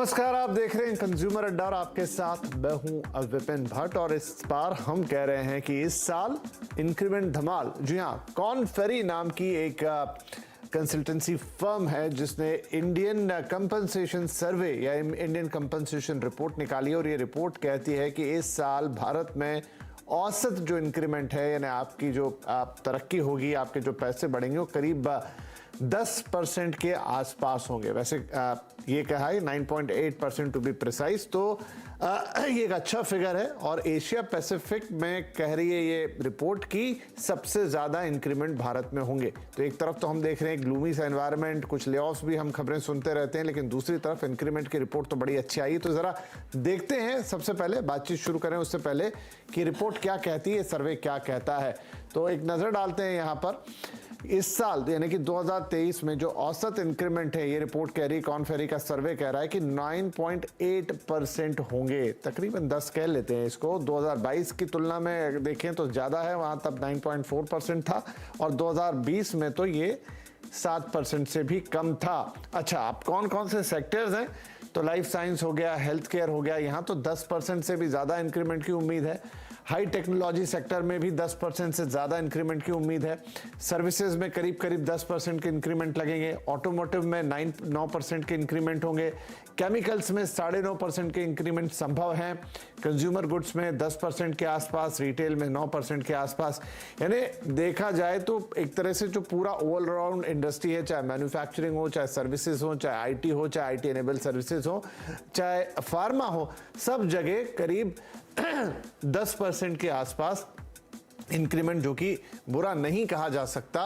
नमस्कार, आप देख रहे हैं कंज्यूमर अड्डा और आपके साथ मैं हूं विपिन भट्ट। और इस बार हम कह रहे हैं कि इस साल इंक्रीमेंट धमाल। जी हां, कॉर्न फेरी नाम की एक कंसल्टेंसी फर्म है जिसने इंडियन कंपनसेशन सर्वे या इंडियन कंपनसेशन रिपोर्ट निकाली और ये रिपोर्ट कहती है कि इस साल भारत में औसत जो इंक्रीमेंट है यानी आपकी जो तरक्की होगी, आपके जो पैसे बढ़ेंगे वो करीब 10% के आसपास होंगे। वैसे ये कहा है 9.8% टू बी प्रिसाइज, तो ये एक अच्छा फिगर है और एशिया पैसिफिक में कह रही है ये रिपोर्ट की सबसे ज़्यादा इंक्रीमेंट भारत में होंगे। तो एक तरफ तो हम देख रहे हैं ग्लूमी सा एनवायरनमेंट, कुछ लेऑफ्स भी हम खबरें सुनते रहते हैं, लेकिन दूसरी तरफ इंक्रीमेंट की रिपोर्ट तो बड़ी अच्छी आई। तो ज़रा देखते हैं, सबसे पहले बातचीत शुरू करें उससे पहले कि रिपोर्ट क्या कहती है, सर्वे क्या कहता है। तो एक नज़र डालते हैं यहाँ पर। इस साल यानी कि 2023 में जो औसत इंक्रीमेंट है, ये रिपोर्ट कह रही है, कॉर्न फेरी का सर्वे कह रहा है कि 9.8% होंगे, तकरीबन 10 कह लेते हैं इसको। 2022 की तुलना में देखें तो ज़्यादा है, वहाँ तब 9.4% था और 2020 में तो ये 7% से भी कम था। अच्छा, अब कौन कौन से सेक्टर्स हैं? तो लाइफ साइंस हो गया, हेल्थ केयर हो गया, यहाँ तो 10% से भी ज़्यादा इंक्रीमेंट की उम्मीद है। हाई टेक्नोलॉजी सेक्टर में भी 10% से ज़्यादा इंक्रीमेंट की उम्मीद है। सर्विसेज में करीब करीब 10% के इंक्रीमेंट लगेंगे। ऑटोमोटिव में 9% के इंक्रीमेंट होंगे। केमिकल्स में 9.5% के इंक्रीमेंट संभव हैं। कंज्यूमर गुड्स में 10% के आसपास, रिटेल में 9% के आसपास। यानी देखा जाए तो एक तरह से जो पूरा ऑलराउंड इंडस्ट्री है, चाहे मैन्युफैक्चरिंग हो, चाहे सर्विसेज हो, चाहे आईटी हो, चाहे आईटी एनेबल सर्विसेज हो, चाहे फार्मा हो, सब जगह करीब 10% के आसपास इंक्रीमेंट, जो कि बुरा नहीं कहा जा सकता,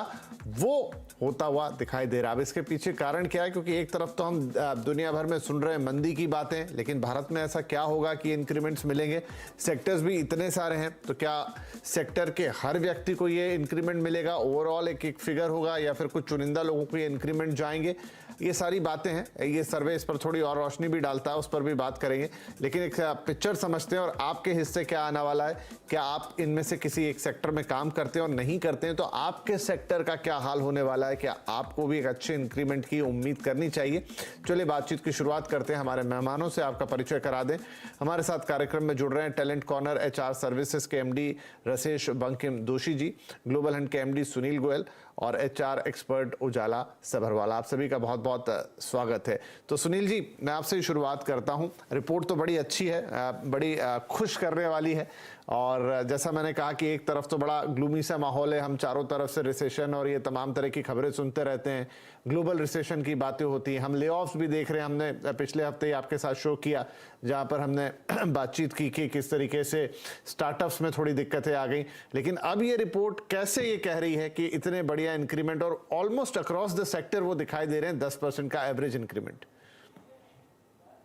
वो होता हुआ दिखाई दे रहा है। अब इसके पीछे कारण क्या है? क्योंकि एक तरफ तो हम दुनिया भर में सुन रहे हैं मंदी की बातें, लेकिन भारत में ऐसा क्या होगा कि इंक्रीमेंट्स मिलेंगे? सेक्टर्स भी इतने सारे हैं, तो क्या सेक्टर के हर व्यक्ति को ये इंक्रीमेंट मिलेगा? ओवरऑल एक फिगर होगा या फिर कुछ चुनिंदा लोगों को ये इंक्रीमेंट जाएंगे? ये सारी बातें हैं। ये सर्वे इस पर थोड़ी और रोशनी भी डालता है, उस पर भी बात करेंगे, लेकिन एक पिक्चर समझते हैं और आपके हिस्से क्या आने वाला है। क्या आप इनमें से किसी एक सेक्टर में काम करते हैं और नहीं करते हैं, तो आपके सेक्टर का क्या हाल होने वाला है? क्या आपको भी एक अच्छे इंक्रीमेंट की उम्मीद करनी चाहिए? चलिए बातचीत की शुरुआत करते हैं। हमारे मेहमानों से आपका परिचय करा दें। हमारे साथ कार्यक्रम में जुड़ रहे हैं टैलेंट कॉर्नर एचआर सर्विसेज के एमडी रसेश बंकिम दोषी जी, ग्लोबल हंट के एमडी सुनील गोयल और एचआर एक्सपर्ट उजाला सभरवाला। आप सभी का बहुत बहुत स्वागत है। तो सुनील जी, मैं आपसे ही शुरुआत करता हूं। रिपोर्ट तो बड़ी अच्छी है, बड़ी खुश करने वाली है, और जैसा मैंने कहा कि एक तरफ तो बड़ा ग्लूमी सा माहौल है, हम चारों तरफ से रिसेशन और ये तमाम तरह की खबरें सुनते रहते हैं, ग्लोबल रिसेशन की बातें होती हैं, हम लेऑफ्स भी देख रहे हैं। हमने पिछले हफ्ते ही आपके साथ शो किया जहां पर हमने बातचीत की कि किस तरीके से स्टार्टअप्स में थोड़ी दिक्कतें आ गई, लेकिन अब ये रिपोर्ट कैसे ये कह रही है कि इतने बढ़िया इंक्रीमेंट और ऑलमोस्ट अक्रॉस द सेक्टर वो दिखाई दे रहे हैं 10% का एवरेज इंक्रीमेंट।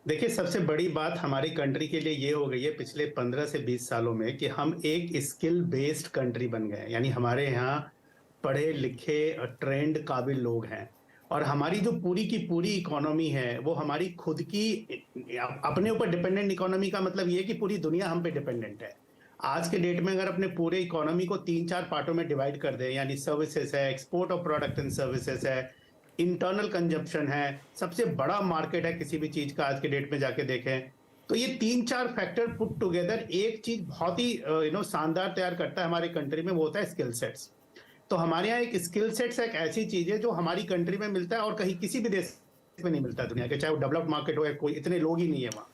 देखिए, सबसे बड़ी बात हमारी कंट्री के लिए ये हो गई है पिछले 15 से 20 सालों में कि हम एक स्किल बेस्ड कंट्री बन गए हैं। यानी हमारे यहाँ पढ़े लिखे ट्रेंड काबिल लोग हैं, और हमारी जो पूरी की पूरी इकोनॉमी है वो हमारी खुद की अपने ऊपर डिपेंडेंट इकोनॉमी का मतलब ये कि पूरी दुनिया हम पे डिपेंडेंट है। आज के डेट में अगर अपने पूरे इकोनॉमी को 3-4 पार्टों में डिवाइड कर दें, यानी सर्विसेज है, export of product and services है, इंटरनल कंजप्शन है, सबसे बड़ा मार्केट है किसी भी चीज का आज के डेट में जाके देखें, तो ये 3-4 फैक्टर पुट टुगेदर एक चीज बहुत ही शानदार तैयार करता है हमारी कंट्री में, वो होता है स्किल सेट्स। तो हमारे यहाँ एक स्किल सेट्स एक ऐसी चीज है जो हमारी कंट्री में मिलता है और कहीं किसी भी देश में नहीं मिलता दुनिया के, चाहे वो डेवलप्ड मार्केट हो या कोई, इतने लोग ही नहीं है वहां।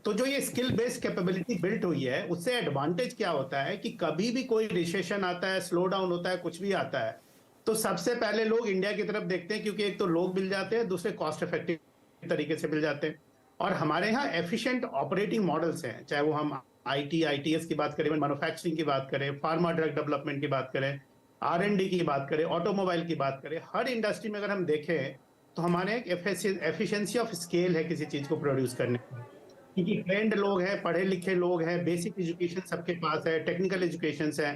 तो जो ये स्किल बेस्ड कैपेबिलिटी बिल्ट हुई है, उससे एडवांटेज क्या होता है कि कभी भी कोई रिसेशन आता है, स्लो डाउन होता है, कुछ भी आता है, तो सबसे पहले लोग इंडिया की तरफ देखते हैं, क्योंकि एक तो लोग मिल जाते हैं, दूसरे कॉस्ट इफेक्टिव तरीके से मिल जाते हैं। और हमारे यहाँ एफिशिएंट ऑपरेटिंग मॉडल्स हैं, चाहे वो हम आईटी आईटीएस की बात करें, मैन्युफैक्चरिंग की बात करें, फार्मा ड्रग डेवलपमेंट की बात करें, आर&डी की बात करें, ऑटोमोबाइल की बात करें, हर इंडस्ट्री में अगर हम देखें तो हमारे एक एफिशिएंसी ऑफ स्केल है किसी चीज को प्रोड्यूस करने की, क्योंकि ट्रेंड लोग हैं, पढ़े लिखे लोग हैं, बेसिक एजुकेशन सबके पास है, टेक्निकल एजुकेशन है।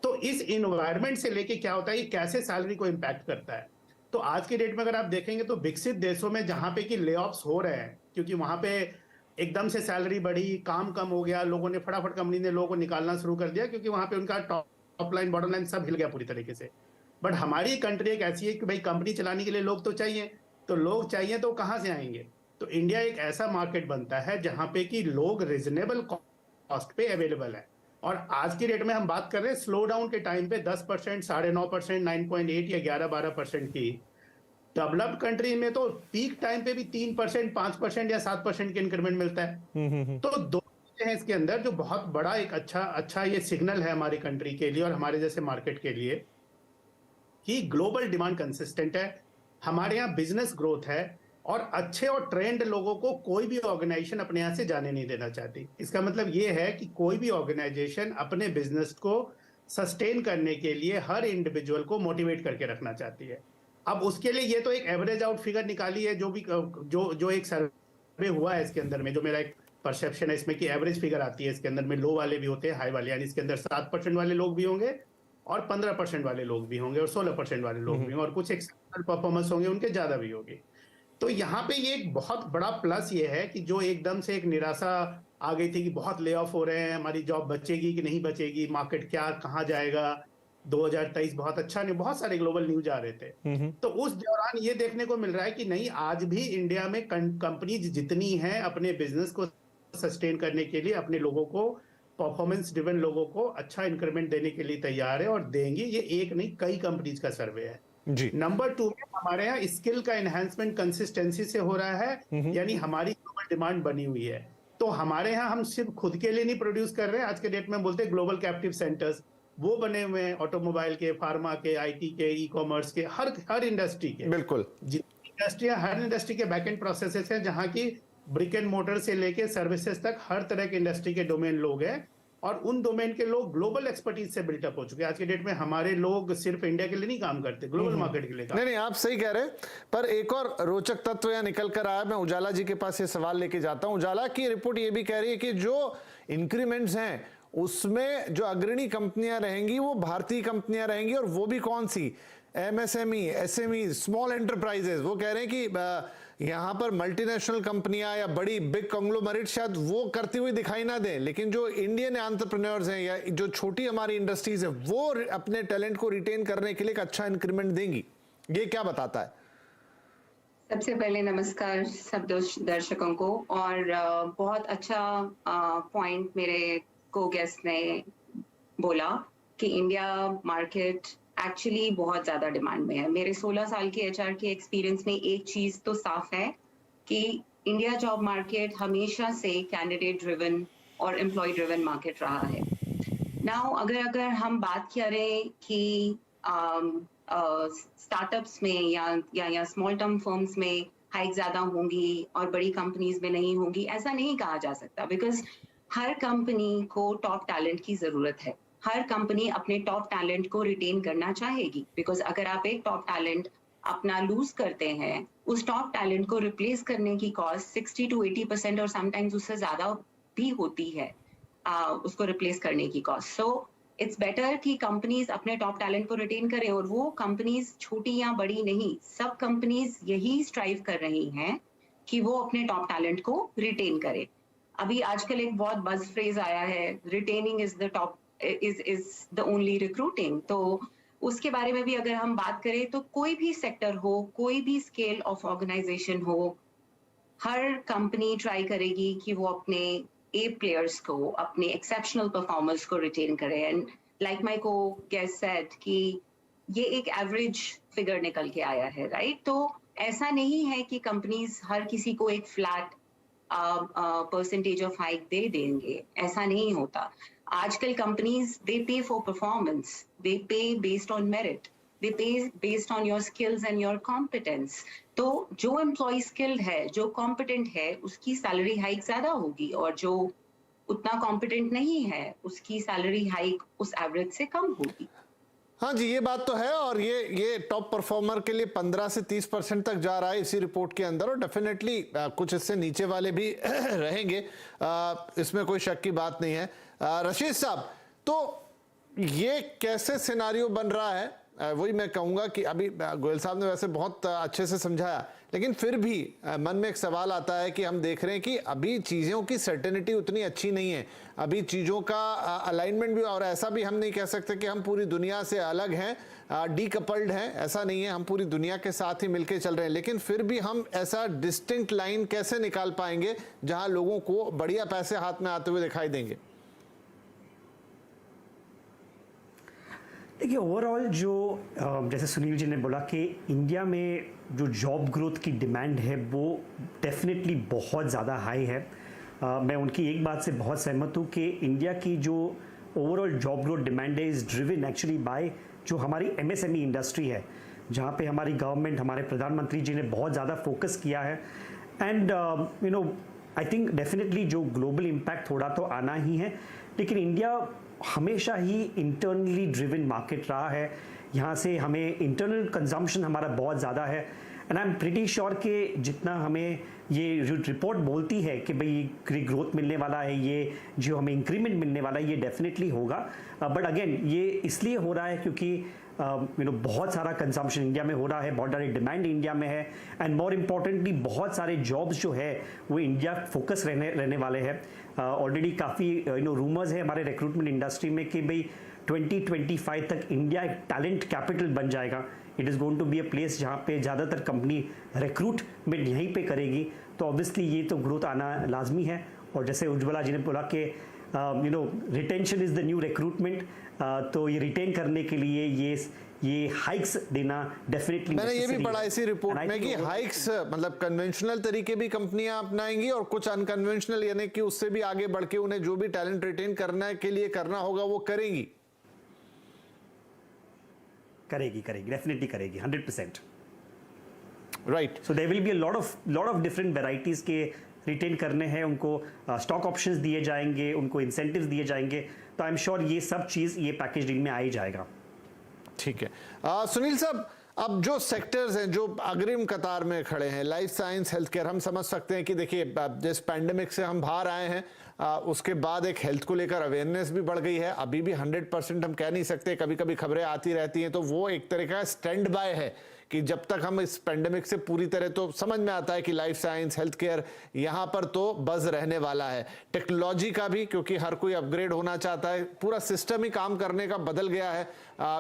तो इस इन्वायरमेंट से लेके क्या होता है, ये कैसे सैलरी को इम्पैक्ट करता है। तो आज के डेट में अगर आप देखेंगे तो विकसित देशों में जहां पे कि लेऑफ्स हो रहे हैं, क्योंकि वहां पे एकदम से सैलरी बढ़ी, काम कम हो गया, लोगों ने फटाफट कंपनी ने लोगों को निकालना शुरू कर दिया, क्योंकि वहां पे उनका टॉप लाइन बॉटम लाइन सब हिल गया पूरी तरीके से। बट हमारी कंट्री एक ऐसी है कि भाई कंपनी चलाने के लिए लोग तो चाहिए, तो लोग चाहिए तो कहाँ से आएंगे? तो तो इंडिया एक ऐसा मार्केट बनता है जहां पे कि लोग रिजनेबल कॉस्ट पे अवेलेबल है। और आज की डेट में हम बात कर रहे हैं स्लो डाउन के टाइम पे 10%, 9.5%, 9.8 या 11-12% की। डेवलप्ड कंट्री में तो पीक टाइम पे भी 3%, 5% या 7% के इंक्रीमेंट मिलता है। तो दो चीजें हैं इसके अंदर जो बहुत बड़ा एक अच्छा ये सिग्नल है हमारी कंट्री के लिए और हमारे जैसे मार्केट के लिए कि ग्लोबल डिमांड कंसिस्टेंट है, हमारे यहाँ बिजनेस ग्रोथ है और अच्छे और ट्रेंड लोगों को कोई भी ऑर्गेनाइजेशन अपने यहाँ से जाने नहीं देना चाहती। इसका मतलब ये है कि कोई भी ऑर्गेनाइजेशन अपने बिजनेस को सस्टेन करने के लिए हर इंडिविजुअल को मोटिवेट करके रखना चाहती है। अब उसके लिए ये तो एक एवरेज आउट फिगर निकाली है, जो एक सर्वे हुआ है इसके अंदर में, जो मेरा एक परसेप्शन है इसमें कि एवरेज फिगर आती है इसके अंदर में, लो वाले भी होते हैं, हाई वाले, यानी इसके अंदर 7% वाले लोग भी होंगे और 15% वाले लोग भी होंगे और 16% वाले लोग भी होंगे और कुछ एक्सेप्शनल परफॉर्मेंस होंगे उनके ज्यादा भी होगी। तो यहाँ पे ये एक बहुत बड़ा प्लस ये है कि जो एकदम से एक निराशा आ गई थी कि बहुत ले ऑफ हो रहे हैं, हमारी जॉब बचेगी कि नहीं बचेगी, मार्केट क्या कहाँ जाएगा, 2023 बहुत अच्छा नहीं, बहुत सारे ग्लोबल न्यूज आ रहे थे। तो उस दौरान ये देखने को मिल रहा है कि नहीं, आज भी इंडिया में कंपनीज जितनी हैं अपने बिजनेस को सस्टेन करने के लिए अपने लोगों को, परफॉर्मेंस ड्रिवन लोगों को अच्छा इंक्रीमेंट देने के लिए तैयार है और देंगे। ये एक नहीं कई कंपनीज का सर्वे है जी। नंबर 2 में हमारे यहाँ स्किल का एनहांसमेंट कंसिस्टेंसी से हो रहा है, यानी हमारी ग्लोबल डिमांड बनी हुई है। तो हमारे यहाँ हम सिर्फ खुद के लिए नहीं प्रोड्यूस कर रहे हैं, आज के डेट में हम बोलते हैं ग्लोबल कैप्टिव सेंटर्स, वो बने हुए हैं ऑटोमोबाइल के, फार्मा के, आईटी के, ई कॉमर्स के, हर इंडस्ट्री के। बिल्कुल, इंडस्ट्री, हर इंडस्ट्री के बैक एंड प्रोसेसेस हैं जहां की ब्रिक एंड मोटर से लेके सर्विसेज तक हर तरह के इंडस्ट्री के डोमेन लोग हैं और उन डोमेन के लोग ग्लोबल एक्सपर्टीज से बिल्टअप हो चुके हैं। आज के डेट में हमारे लोग सिर्फ इंडिया के लिए नहीं काम करते, ग्लोबल मार्केट के लिए काम। नहीं, आप सही कह रहे हैं, पर एक और रोचक तत्व यहाँ निकल कर आया। मैं उजाला जी के पास ये सवाल लेके जाता हूं। उजाला की रिपोर्ट ये भी कह रही है कि जो इंक्रीमेंट्स हैं उसमें जो अग्रणी कंपनियां रहेंगी वो भारतीय कंपनियां रहेंगी, और वो भी कौन सी, एमएसएमई, एसएमई, स्मॉल एंटरप्राइजेस। वो कह रहे हैं कि यहाँ पर मल्टीनेशनल कंपनियां या बड़ी बिग कंग्लोमरेट शायद वो करती हुई दिखाई ना दें, लेकिन जो इंडियन एंटरप्रेन्योर्स हैं या जो छोटी हमारी इंडस्ट्रीज है वो अपने टैलेंट को रिटेन करने के लिए एक अच्छा इंक्रीमेंट देंगी। ये क्या बताता है? सबसे पहले नमस्कार सब दर्शकों को, और बहुत अच्छा पॉइंट मेरे को गेस्ट ने बोला कि इंडिया मार्केट एक्चुअली बहुत ज्यादा डिमांड में है। मेरे 16 साल के एचआर के एक्सपीरियंस में एक चीज तो साफ है कि इंडिया जॉब मार्केट हमेशा से कैंडिडेट ड्रिवन और एम्प्लॉय ड्रिवन मार्केट रहा है। नाउ अगर हम बात करें कि स्टार्टअप्स में या स्मॉल टर्म फर्म्स में हाइक ज्यादा होंगी और बड़ी कंपनीज में नहीं होंगी, ऐसा नहीं कहा जा सकता, बिकॉज हर कंपनी को टॉप टैलेंट की जरूरत है। हर कंपनी अपने टॉप टैलेंट को रिटेन करना चाहेगी, बिकॉज अगर आप एक टॉप टैलेंट अपना लूज करते हैं, उस टॉप टैलेंट को रिप्लेस करने की कॉस्ट 60 to 80% और समटाइम्स उससे ज्यादा भी होती है, उसको रिप्लेस करने की कॉस्ट। सो इट्स बेटर कि कंपनीज अपने टॉप टैलेंट को रिटेन करें, और वो कंपनीज छोटी या बड़ी नहीं, सब कंपनीज यही स्ट्राइव कर रही हैं कि वो अपने टॉप टैलेंट को रिटेन करें। अभी आजकल एक बहुत बज फ्रेज आया है, retaining is the top is the only recruiting। तो उसके बारे में भी अगर हम बात करें तो कोई भी सेक्टर हो, कोई भी स्केल ऑफ ऑर्गेनाइजेशन हो, हर कंपनी ट्राई करेगी कि वो अपने ए प्लेयर्स को, अपने एक्सेप्शनल परफॉर्मर्स को रिटेन करे। एंड लाइक माय को गेस्ट सेड कि ये एक एवरेज फिगर निकल के आया है, राइट? तो ऐसा नहीं है कि कंपनीज हर किसी को एक फ्लैट परसेंटेज ऑफ हाइक दे देंगे, ऐसा नहीं होता। आजकल कंपनीज दे पे फॉर परफॉर्मेंस, दे पे बेस्ड ऑन मेरिट, दे पे based on your skills and your competence. तो जो एम्प्लॉय स्किल्ड है, जो कॉम्पिटेंट है, उसकी सैलरी हाइक ज्यादा होगी, और जो उतना कॉम्पिटेंट नहीं है उसकी सैलरी हाइक उस एवरेज से कम होगी। हाँ जी, ये बात तो है, और ये टॉप परफॉर्मर के लिए 15 से 30% तक जा रहा है इसी रिपोर्ट के अंदर, और डेफिनेटली कुछ इससे नीचे वाले भी रहेंगे, इसमें कोई शक की बात नहीं है। रशीद साहब, तो ये कैसे सिनारियो बन रहा है वही मैं कहूँगा कि अभी गोयल साहब ने वैसे बहुत अच्छे से समझाया, लेकिन फिर भी मन में एक सवाल आता है कि हम देख रहे हैं कि अभी चीज़ों की सर्टेनिटी उतनी अच्छी नहीं है, अभी चीज़ों का अलाइनमेंट भी, और ऐसा भी हम नहीं कह सकते कि हम पूरी दुनिया से अलग हैं, डीकपल्ड हैं, ऐसा नहीं है, हम पूरी दुनिया के साथ ही मिलके चल रहे हैं। लेकिन फिर भी हम ऐसा डिस्टिंक्ट लाइन कैसे निकाल पाएंगे जहां लोगों को बढ़िया पैसे हाथ में आते हुए दिखाई देंगे? देखिए, ओवरऑल जो जैसे सुनील जी ने बोला कि इंडिया में जो जॉब ग्रोथ की डिमांड है वो डेफिनेटली बहुत ज़्यादा हाई है। मैं उनकी एक बात से बहुत सहमत हूँ कि इंडिया की जो ओवरऑल जॉब ग्रोथ डिमांड है इज़ ड्रिवन एक्चुअली बाय जो हमारी एमएसएमई इंडस्ट्री है, जहाँ पे हमारी गवर्नमेंट, हमारे प्रधानमंत्री जी ने बहुत ज़्यादा फोकस किया है। And you know, I think definitely जो ग्लोबल इम्पैक्ट थोड़ा तो आना ही है, लेकिन इंडिया हमेशा ही इंटरनली ड्रिवन मार्केट रहा है। यहाँ से हमें इंटरनल कंजम्पशन हमारा बहुत ज़्यादा है, and I am pretty sure कि जितना हमें ये जो रिपोर्ट बोलती है कि भाई ये ग्रोथ मिलने वाला है, ये जो हमें इंक्रीमेंट मिलने वाला है, ये डेफिनेटली होगा। बट अगेन ये इसलिए हो रहा है क्योंकि यू नो बहुत सारा कंजम्पशन इंडिया में हो रहा है, बहुत सारी डिमांड इंडिया में है, एंड मोर इम्पॉर्टेंटली बहुत सारे जॉब्स जो है वो इंडिया फोकस रहने वाले हैं। ऑलरेडी काफ़ी यू नो रूमर्स है हमारे रिक्रूटमेंट इंडस्ट्री में कि भाई 2025 तक इंडिया एक टैलेंट कैपिटल बन जाएगा। It is going to be a place जहाँ पे ज़्यादातर कंपनी रिक्रूटमेंट यहीं पे करेगी, तो ऑब्वियसली ये तो ग्रोथ आना लाजमी है। और जैसे उज्ज्वला जी ने बोला कि you know retention is the new recruitment, तो ये रिटेन करने के लिए ये हाइक्स देना डेफिनेटली। मैंने ये भी पढ़ा इसी रिपोर्ट में कि हाइक्स मतलब कन्वेंशनल तरीके भी कंपनियां अपनाएंगी और कुछ अनकन्वेंशनल, यानी कि उससे भी आगे बढ़ के उन्हें जो भी टैलेंट रिटेन करने के लिए करना होगा वो करेंगी डेफिनेटली करेगी 100%। Right. So there will be a lot of different varieties के रिटेन करने हैं, उनको स्टॉक ऑप्शंस दिए जाएंगे, उनको इंसेंटिव्स दिए जाएंगे, तो आई एम श्योर ये सब चीज़ ये पैकेज डील में आ ही जाएगा। ठीक है। सुनील साहब, अब जो सेक्टर्स हैं जो अग्रिम कतार में खड़े हैं, लाइफ साइंस, हेल्थ केयर, हम समझ सकते हैं कि देखिए जिस पैंडेमिक से हम बाहर आए हैं उसके बाद एक हेल्थ को लेकर अवेयरनेस भी बढ़ गई है। अभी भी 100% हम कह नहीं सकते, कभी कभी खबरें आती रहती हैं, तो वो एक तरह का स्टैंड बाय है कि जब तक हम इस पेंडेमिक से पूरी तरह, तो समझ में आता है कि लाइफ साइंस, हेल्थ केयर यहाँ पर तो बज रहने वाला है। टेक्नोलॉजी का भी, क्योंकि हर कोई अपग्रेड होना चाहता है, पूरा सिस्टम ही काम करने का बदल गया है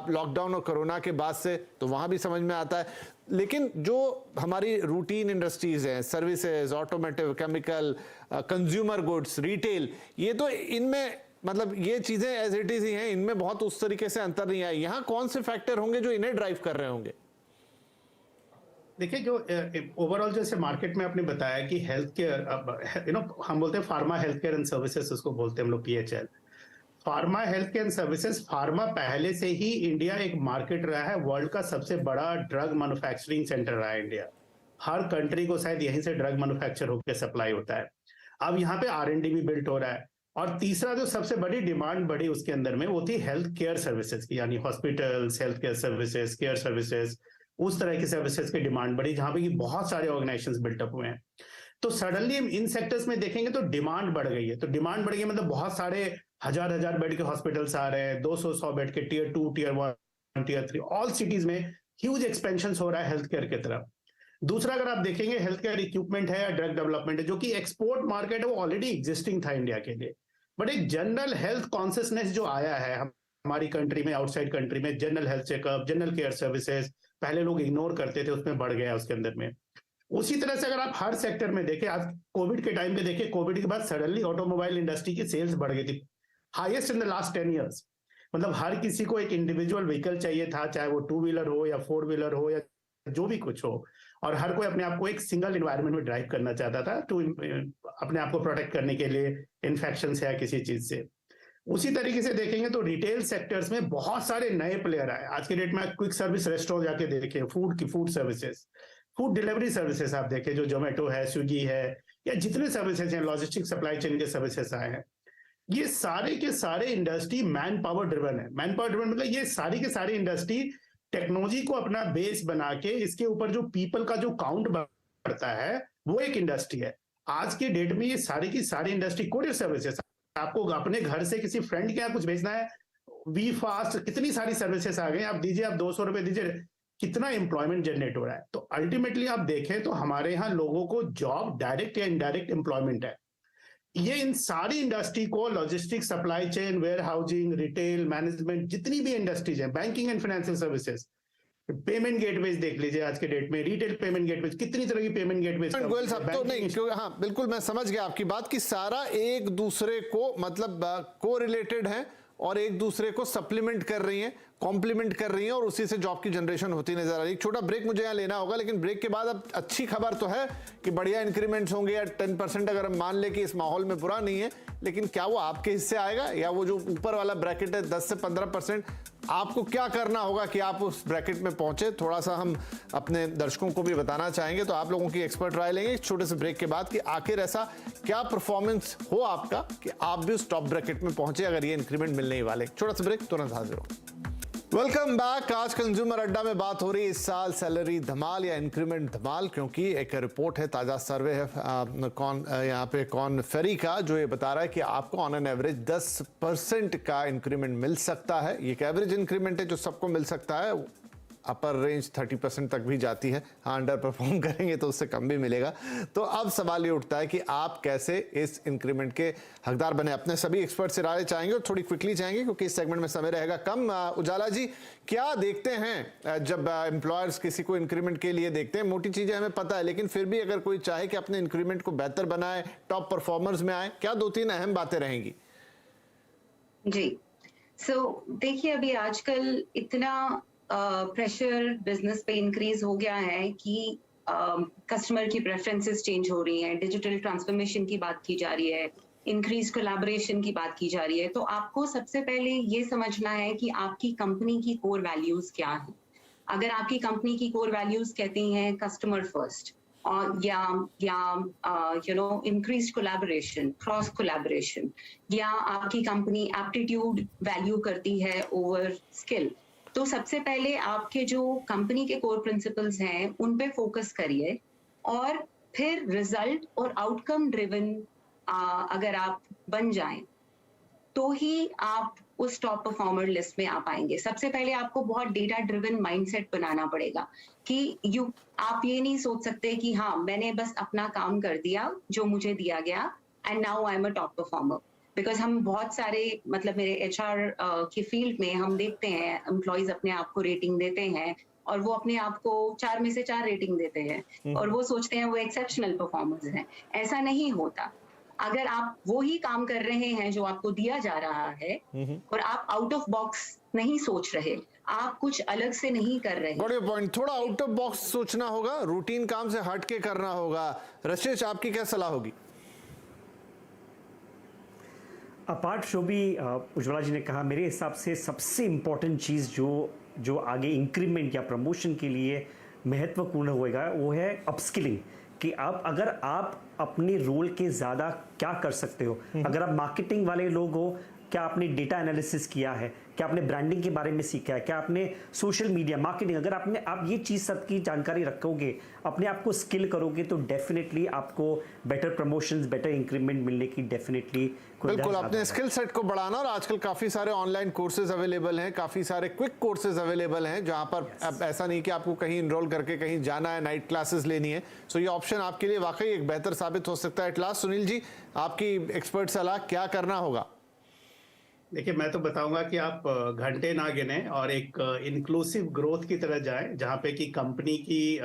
लॉकडाउन और कोरोना के बाद से, तो वहाँ भी समझ में आता है। लेकिन जो हमारी रूटीन इंडस्ट्रीज हैं, services, automotive, chemical, consumer goods, retail, ये तो इनमें मतलब ये चीजें एज इट इज ही हैं, इनमें बहुत उस तरीके से अंतर नहीं आया। यहाँ कौन से फैक्टर होंगे जो इन्हें ड्राइव कर रहे होंगे? देखिए, जो ओवरऑल जैसे मार्केट में आपने बताया कि हेल्थ केयर, यू नो हम बोलते हैं pharma health care and services, उसको बोलते हैं हम लोग PHL, pharma health care and services. Pharma पहले से ही इंडिया एक मार्केट रहा है, वर्ल्ड का सबसे बड़ा ड्रग मैन्युफैक्चरिंग सेंटर रहा है इंडिया। हर कंट्री को शायद यहीं से ड्रग मैन्युफैक्चर होकर सप्लाई होता है। अब यहाँ पे R&D भी बिल्ट हो रहा है। और तीसरा जो सबसे बड़ी डिमांड बढ़ी उसके अंदर में, वो थी हेल्थ केयर सर्विसेज की, यानी hospitals, health care services, care services, उस तरह की सर्विसेज की डिमांड बढ़ी, जहां पे कि बहुत सारे ऑर्गेनाइजेशंस बिल्टअप हुए हैं। तो सडनली हम इन सेक्टर्स में देखेंगे तो डिमांड बढ़ गई है। तो डिमांड बढ़ गई मतलब बहुत सारे हजार बेड के हॉस्पिटल्स आ रहे हैं, 200 बेड के Tier 2, Tier 1, Tier 3, all cities में ह्यूज एक्सपेंशन हो रहा है हेल्थ केयर की तरफ। दूसरा, अगर आप देखेंगे हेल्थ केयर इक्विपमेंट है या ड्रग डेवलपमेंट है, जो कि एक्सपोर्ट मार्केट है, वो ऑलरेडी एग्जिस्टिंग था इंडिया के लिए, बट एक जनरल हेल्थ कॉन्शियसनेस जो आया है हमारी कंट्री में, आउटसाइड कंट्री में, general health checkup, general care services पहले लोग इग्नोर करते थे, उसमें बढ़ गया उसके अंदर में। उसी तरह से अगर आप हर सेक्टर में देखें, आज कोविड के टाइम पे देखें, कोविड के बाद सडनली ऑटोमोबाइल इंडस्ट्री की सेल्स बढ़ गई थी, highest in the last 10 years. मतलब हर किसी को एक इंडिविजुअल व्हीकल चाहिए था, चाहे वो 2 व्हीलर हो या 4 व्हीलर हो या जो भी कुछ हो, और हर कोई अपने आप को एक सिंगल एनवायरनमेंट में ड्राइव करना चाहता था टू अपने आप को प्रोटेक्ट करने के लिए इन्फेक्शन से या किसी चीज से। उसी तरीके से देखेंगे तो रिटेल सेक्टर्स में बहुत सारे नए प्लेयर आए। आज के डेट में क्विक सर्विस रेस्टोरेंट जाके देखें, food services, food delivery services आप देखें, जो जोमेटो है, स्विगी है, या जितने सर्विसेज हैं, लॉजिस्टिक सप्लाई चेन के सर्विसेज आए हैं, ये सारे के सारे इंडस्ट्री मैन पावर ड्रिवन है। मैन पावर ड्रिवन मतलब ये सारी के सारी इंडस्ट्री टेक्नोलॉजी को अपना बेस बना के इसके ऊपर जो पीपल का जो काउंट बढ़ता है वो एक इंडस्ट्री है। आज के डेट में ये सारी की सारी इंडस्ट्री, कोरियर सर्विसेज, आपको अपने घर से किसी फ्रेंड के यहाँ कुछ भेजना है, वी फास्ट, कितनी सारी सर्विसेज आ गई। आप दीजिए, आप 200 रुपए दीजिए, कितना एम्प्लॉयमेंट जनरेट हो रहा है। तो अल्टीमेटली आप देखें तो हमारे यहाँ लोगों को जॉब, डायरेक्ट या इनडायरेक्ट एम्प्लॉयमेंट है। ये इन सारी इंडस्ट्री को, logistics, supply chain, warehousing, retail, management, जितनी भी इंडस्ट्रीज हैं, banking and financial services, payment gateways देख लीजिए आज के डेट में, रिटेल पेमेंट गेटवेज, कितनी तरह की पेमेंट गेटवेज। गोयल साहब तो नहीं, हाँ बिल्कुल मैं समझ गया आपकी बात कि सारा एक दूसरे को मतलब को रिलेटेड है और एक दूसरे को सप्लीमेंट कर रही हैं, कॉम्प्लीमेंट कर रही हैं और उसी से जॉब की जनरेशन होती नजर आ रही है। एक छोटा ब्रेक मुझे यहाँ लेना होगा, लेकिन ब्रेक के बाद अब अच्छी खबर तो है कि बढ़िया इंक्रीमेंट्स होंगे या 10% अगर हम मान ले कि इस माहौल में बुरा नहीं है, लेकिन क्या वो आपके हिस्से आएगा या वो जो ऊपर वाला ब्रैकेट है 10 से 15%, आपको क्या करना होगा कि आप उस ब्रैकेट में पहुंचे, थोड़ा सा हम अपने दर्शकों को भी बताना चाहेंगे। तो आप लोगों की एक्सपर्ट राय लेंगे छोटे से ब्रेक के बाद कि आखिर ऐसा क्या परफॉर्मेंस हो आपका कि आप भी उस टॉप ब्रैकेट में पहुंचे अगर ये इंक्रीमेंट मिलने ही वाले। छोटा सा ब्रेक, तुरंत हाजिर हो। Welcome back. आज कंज्यूमर अड्डा में बात हो रही है इस साल सैलरी धमाल या इंक्रीमेंट धमाल, क्योंकि एक रिपोर्ट है, ताजा सर्वे है यहाँ पे कॉर्न फेरी का, जो ये बता रहा है कि आपको ऑन एन एवरेज 10% का इंक्रीमेंट मिल सकता है। ये एक एवरेज इंक्रीमेंट है जो सबको मिल सकता है। अपर रेंज 30% तक भी जाती है। हाँ, अंडर परफॉर्म करेंगे तो उससे कम भी मिलेगा। तो अब सवाल ये उठता है कि आप कैसे इस इंक्रीमेंट के हकदार बने। अपने सभी एक्सपर्ट से राय चाहेंगे और थोड़ी क्विकली चाहेंगे क्योंकि इस सेगमेंट में समय रहेगा कम। उजाला जी, क्या देखते हैं जब एम्प्लॉयर्स किसी को इंक्रीमेंट के लिए देखते हैं? मोटी चीजें हमें पता है, लेकिन फिर भी अगर कोई चाहे कि अपने इंक्रीमेंट को बेहतर बनाए, टॉप परफॉर्मर्स में आए, क्या 2-3 अहम बातें रहेंगी? जी, देखिए अभी आजकल इतना प्रेशर बिजनेस पे इंक्रीज हो गया है कि कस्टमर की प्रेफरेंसेस चेंज हो रही हैं, डिजिटल ट्रांसफॉर्मेशन की बात की जा रही है, इंक्रीज कोलैबोरेशन की बात की जा रही है। तो आपको सबसे पहले ये समझना है कि आपकी कंपनी की कोर वैल्यूज क्या हैं। अगर आपकी कंपनी की कोर वैल्यूज कहती हैं कस्टमर फर्स्ट और या इंक्रीज कोलैबोरेशन, क्रॉस कोलैबोरेशन, या आपकी कंपनी एप्टीट्यूड वैल्यू करती है ओवर स्किल, तो सबसे पहले आपके जो कंपनी के कोर प्रिंसिपल्स हैं उन पे फोकस करिए और फिर रिजल्ट और आउटकम ड्रिवन अगर आप बन जाएं तो ही आप उस टॉप परफॉर्मर लिस्ट में आ पाएंगे। सबसे पहले आपको बहुत डेटा ड्रिवन माइंडसेट बनाना पड़ेगा कि आप ये नहीं सोच सकते कि हाँ मैंने बस अपना काम कर दिया जो मुझे दिया गया and now I am a top performer. Because हम बहुत सारे मतलब मेरे एचआर की फील्ड में हम देखते हैं एम्प्लॉयज अपने आप को रेटिंग देते हैं और वो अपने आप को 4 में से 4 रेटिंग देते हैं और वो सोचते हैं वो एक्सेप्शनल परफॉर्मर्स हैं। ऐसा नहीं होता। अगर आप वो ही काम कर रहे हैं जो आपको दिया जा रहा है और आप आउट ऑफ बॉक्स नहीं सोच रहे, आप कुछ अलग से नहीं कर रहे। बड़े पॉइंट, थोड़ा आउट ऑफ बॉक्स सोचना होगा, रूटीन काम से हट के करना होगा। रशेश, आपकी क्या सलाह होगी? अपार्ट जो भी उज्ज्वला जी ने कहा, मेरे हिसाब से सबसे इम्पोर्टेंट चीज़ जो आगे इंक्रीमेंट या प्रमोशन के लिए महत्वपूर्ण होएगा वो है अपस्किलिंग। कि अगर आप अपने रोल के ज़्यादा क्या कर सकते हो। अगर आप मार्केटिंग वाले लोग हो, क्या आपने डेटा एनालिसिस किया है, क्या आपने ब्रांडिंग के बारे में सीखा है, क्या आपने सोशल मीडिया मार्केटिंग, अगर आप ये चीज़ सब की जानकारी रखोगे, अपने आप को स्किल करोगे, तो डेफिनेटली आपको बेटर प्रमोशंस, बेटर इंक्रीमेंट मिलने की डेफिनेटली बिल्कुल अपने स्किल सेट को बढ़ाना। और आजकल काफ़ी सारे ऑनलाइन कोर्सेज अवेलेबल हैं, काफ़ी सारे क्विक कोर्सेज अवेलेबल हैं जहां पर अब ऐसा नहीं कि आपको कहीं इनरोल करके कहीं जाना है, नाइट क्लासेस लेनी है। सो ये ऑप्शन आपके लिए वाकई एक बेहतर साबित हो सकता है। एट लास्ट सुनील जी, आपकी एक्सपर्ट सलाह, क्या करना होगा? देखिए, मैं तो बताऊंगा कि आप घंटे ना गिने और एक इंक्लूसिव ग्रोथ की तरह जाएं, जहां पे कि कंपनी की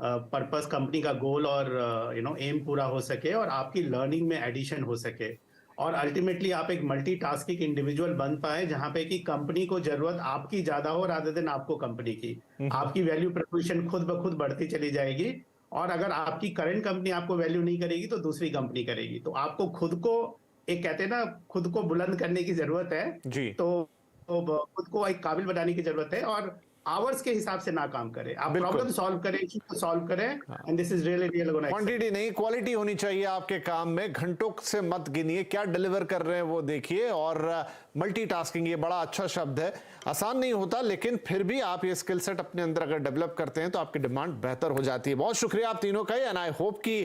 पर्पस, कंपनी का गोल और एम पूरा हो सके और आपकी लर्निंग में एडिशन हो सके और अल्टीमेटली आप एक मल्टीटास्किंग इंडिविजुअल बन पाए, जहां पे कि कंपनी को जरूरत आपकी ज्यादा हो रादर देन आपको कंपनी की। आपकी वैल्यू प्रोपोजिशन खुद ब खुद बढ़ती चली जाएगी और अगर आपकी करंट कंपनी आपको वैल्यू नहीं करेगी तो दूसरी कंपनी करेगी। तो आपको खुद को, एक कहते हैं ना, खुद को बुलंद करने की जरूरत है जी। तो खुद को एक काबिल बनाने की जरूरत है और आवर्स के हिसाब से ना काम करें, आप बिल्कुल। प्रॉब्लम सॉल्व करें, इश्यू को सॉल्व करें, and this is really real gonna. Quantity नहीं क्वालिटी होनी चाहिए आपके काम में, घंटों से मत गिनिए, क्या डिलीवर कर रहे हैं वो देखिए। और मल्टीटास्किंग, ये बड़ा अच्छा शब्द है, आसान नहीं होता, लेकिन फिर भी आप ये स्किल सेट अपने अंदर अगर डेवलप करते हैं तो आपकी डिमांड बेहतर हो जाती है। बहुत शुक्रिया आप तीनों का, एंड आई होप कि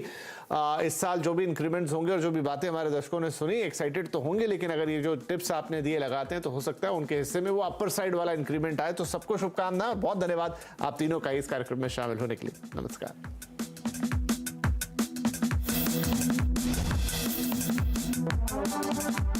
इस साल जो भी इंक्रीमेंट्स होंगे और जो भी बातें हमारे दर्शकों ने सुनी, एक्साइटेड तो होंगे, लेकिन अगर ये जो टिप्स आपने दिए लगाते हैं तो हो सकता है उनके हिस्से में वो अपर साइड वाला इंक्रीमेंट आए। तो सबको शुभकामनाएं और बहुत धन्यवाद आप तीनों का इस कार्यक्रम में शामिल होने के लिए। नमस्कार।